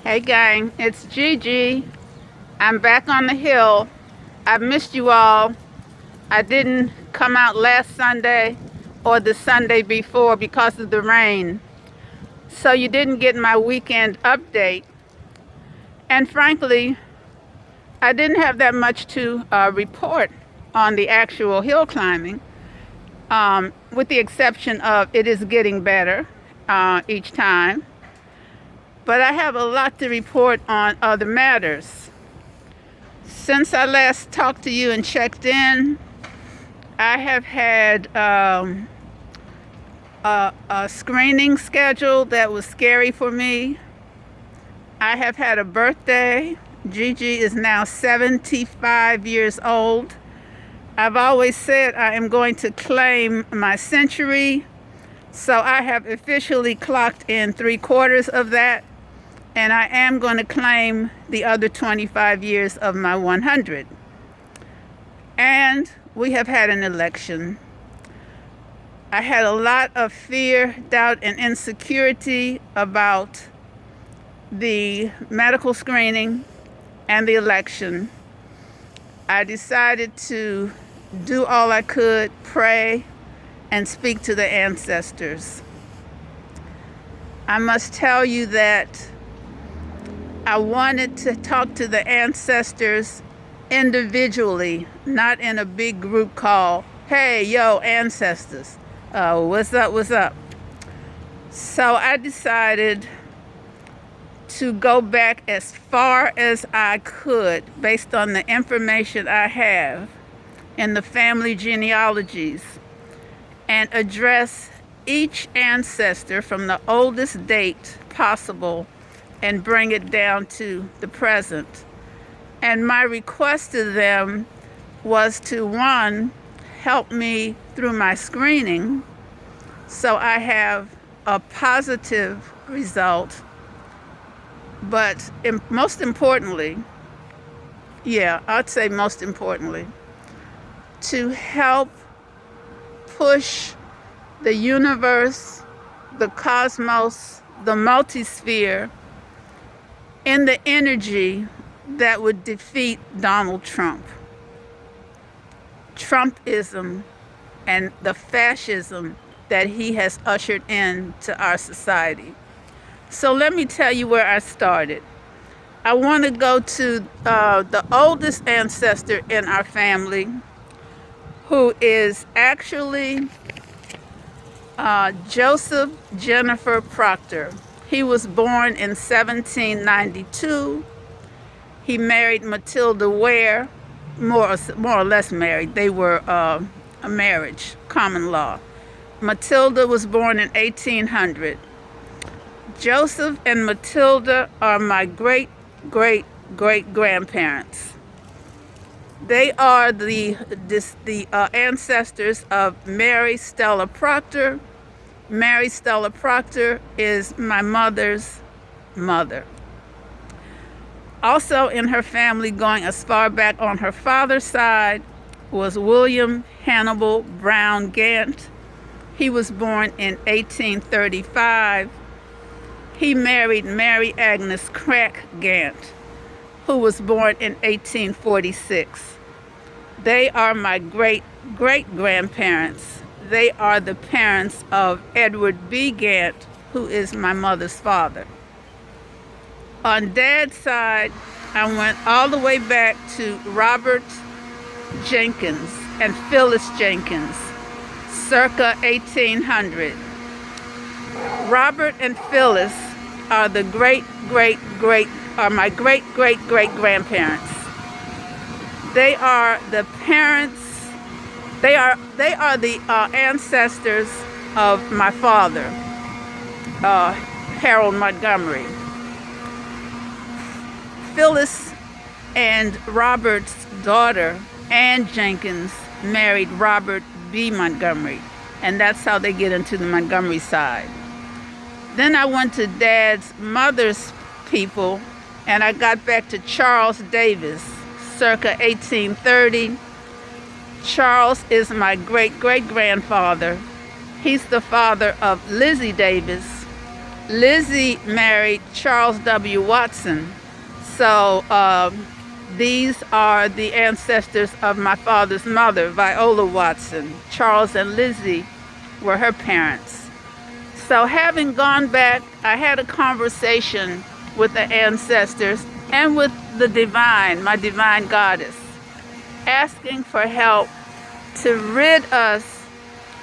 Hey gang, it's Gigi. I'm back on the hill. I've missed you all. I didn't come out last Sunday or the Sunday before because of the rain. So you didn't get my weekend update. And frankly, I didn't have that much to report on the actual hill climbing, with the exception of it is getting better each time. But I have a lot to report on other matters. Since I last talked to you and checked in, I have had a screening schedule that was scary for me. I have had a birthday. Gigi is now 75 years old. I've always said I am going to claim my century, so I have officially clocked in 3/4 of that, and I am going to claim the other 25 years of my 100. And we have had an election. I had a lot of fear, doubt, and insecurity about the medical screening and the election. I decided to do all I could, pray, and speak to the ancestors. I must tell you that I wanted to talk to the ancestors individually, not in a big group call. Hey, yo, ancestors, what's up, what's up? So I decided to go back as far as I could based on the information I have in the family genealogies and address each ancestor from the oldest date possible and bring it down to the present. And my request to them was to, one, help me through my screening so I have a positive result, but most importantly, I'd say most importantly, to help push the universe, the cosmos, the multisphere in the energy that would defeat Donald Trump. Trumpism and the fascism that he has ushered into our society. So let me tell you where I started. I want to go to the oldest ancestor in our family, who is actually Joseph Jennifer Proctor. He was born in 1792. He married Matilda Ware, more or less married. They were a marriage, common law. Matilda was born in 1800. Joseph and Matilda are my great-great-great-grandparents. They are the ancestors of Mary Stella Proctor. Mary Stella Proctor is my mother's mother. Also in her family, going as far back on her father's side, was William Hannibal Brown Gant. He was born in 1835. He married Mary Agnes Crack Gant, who was born in 1846. They are my great-great-grandparents. They are the parents of Edward B. Gant, who is my mother's father. On Dad's side, I went all the way back to Robert Jenkins and Phyllis Jenkins, circa 1800. Robert and Phyllis are the my great-great-great-grandparents. They are the parents. They are the ancestors of my father, Harold Montgomery. Phyllis and Robert's daughter, Ann Jenkins, married Robert B. Montgomery, and that's how they get into the Montgomery side. Then I went to Dad's mother's people, and I got back to Charles Davis, circa 1830. Charles is my great-great-grandfather. He's the father of Lizzie Davis, Lizzie married Charles W. Watson. So these are the ancestors of my father's mother, Viola Watson. Charles and Lizzie were her parents. So having gone back, I had a conversation with the ancestors and with the divine, my divine goddess, asking for help to rid us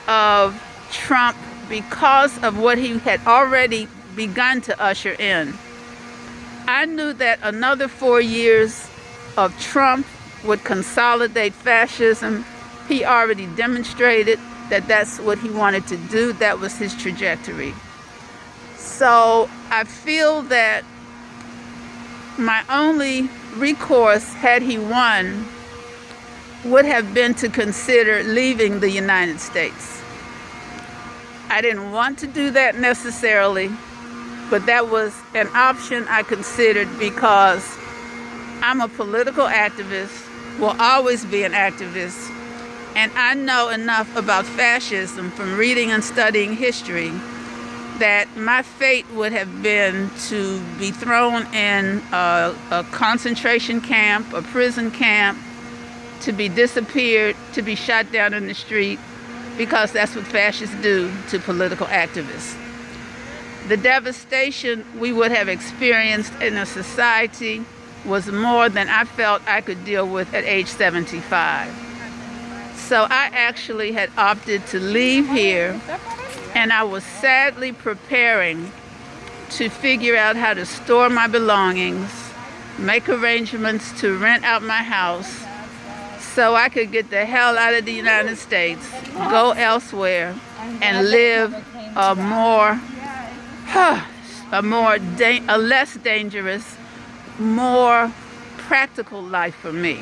of Trump because of what he had already begun to usher in. I knew that another 4 years of Trump would consolidate fascism. He already demonstrated that that's what he wanted to do. That was his trajectory. So I feel that my only recourse, had he won, would have been to consider leaving the United States. I didn't want to do that necessarily, but that was an option I considered because I'm a political activist, will always be an activist, and I know enough about fascism from reading and studying history that my fate would have been to be thrown in a concentration camp, a prison camp, to be disappeared, to be shot down in the street, because that's what fascists do to political activists. The devastation we would have experienced in a society was more than I felt I could deal with at age 75. So I actually had opted to leave here, and I was sadly preparing to figure out how to store my belongings, make arrangements to rent out my house so I could get the hell out of the United States, go elsewhere, and live a less dangerous, more practical life for me.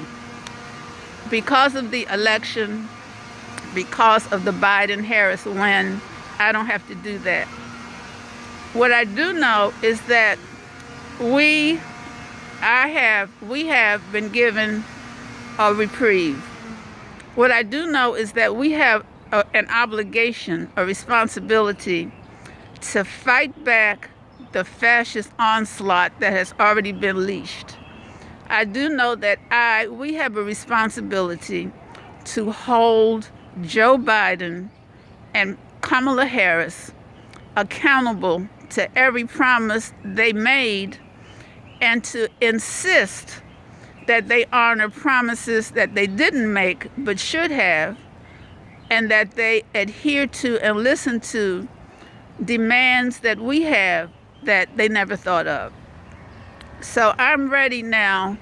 Because of the election, because of the Biden-Harris win, I don't have to do that. What I do know is that we have been given a reprieve. What I do know is that we have an obligation, a responsibility to fight back the fascist onslaught that has already been leashed. I do know that we have a responsibility to hold Joe Biden and Kamala Harris accountable to every promise they made, and to insist that they honor promises that they didn't make but should have, and that they adhere to and listen to demands that we have that they never thought of. So I'm ready now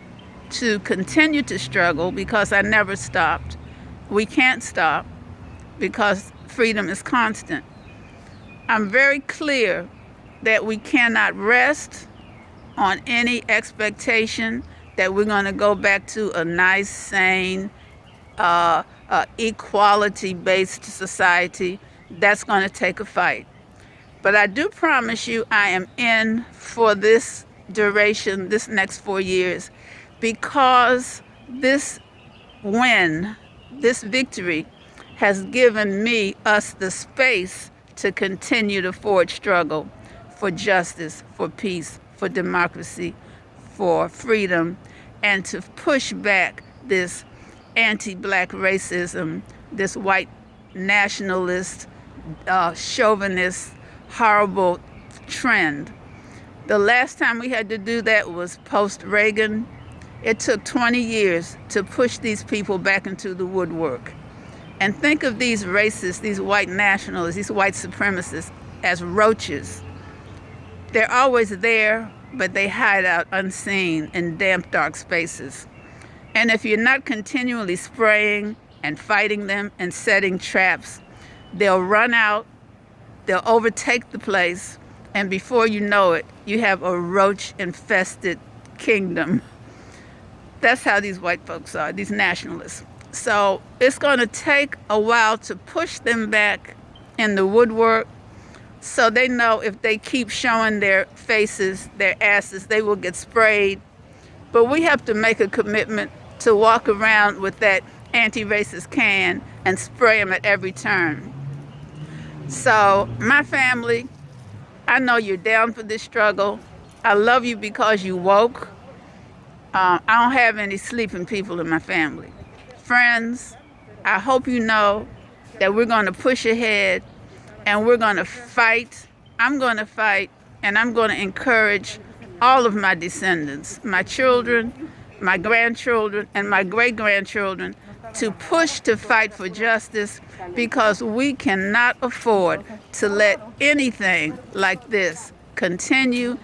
to continue to struggle because I never stopped. We can't stop because freedom is constant. I'm very clear that we cannot rest on any expectation that we're going to go back to a nice, sane, equality-based society. That's going to take a fight. But I do promise you I am in for this duration, this next 4 years, because this win, this victory, has given us the space to continue to forge struggle for justice, for peace, for democracy, for freedom, and to push back this anti-black racism, this white nationalist, chauvinist, horrible trend. The last time we had to do that was post-Reagan. It took 20 years to push these people back into the woodwork. And think of these racists, these white nationalists, these white supremacists as roaches. They're always there, but they hide out unseen in damp, dark spaces. And if you're not continually spraying and fighting them and setting traps, they'll run out, they'll overtake the place, and before you know it, you have a roach-infested kingdom. That's how these white folks are, these nationalists. So it's going to take a while to push them back in the woodwork, so they know if they keep showing their faces, their asses, they will get sprayed. But we have to make a commitment to walk around with that anti-racist can and spray them at every turn. So my family I know you're down for this struggle. I love you because you woke. I don't have any sleeping people in my family. Friends, I hope you know that we're going to push ahead and we're going to fight. I'm going to fight, and I'm going to encourage all of my descendants, my children, my grandchildren, and my great-grandchildren to push to fight for justice, because we cannot afford to let anything like this continue.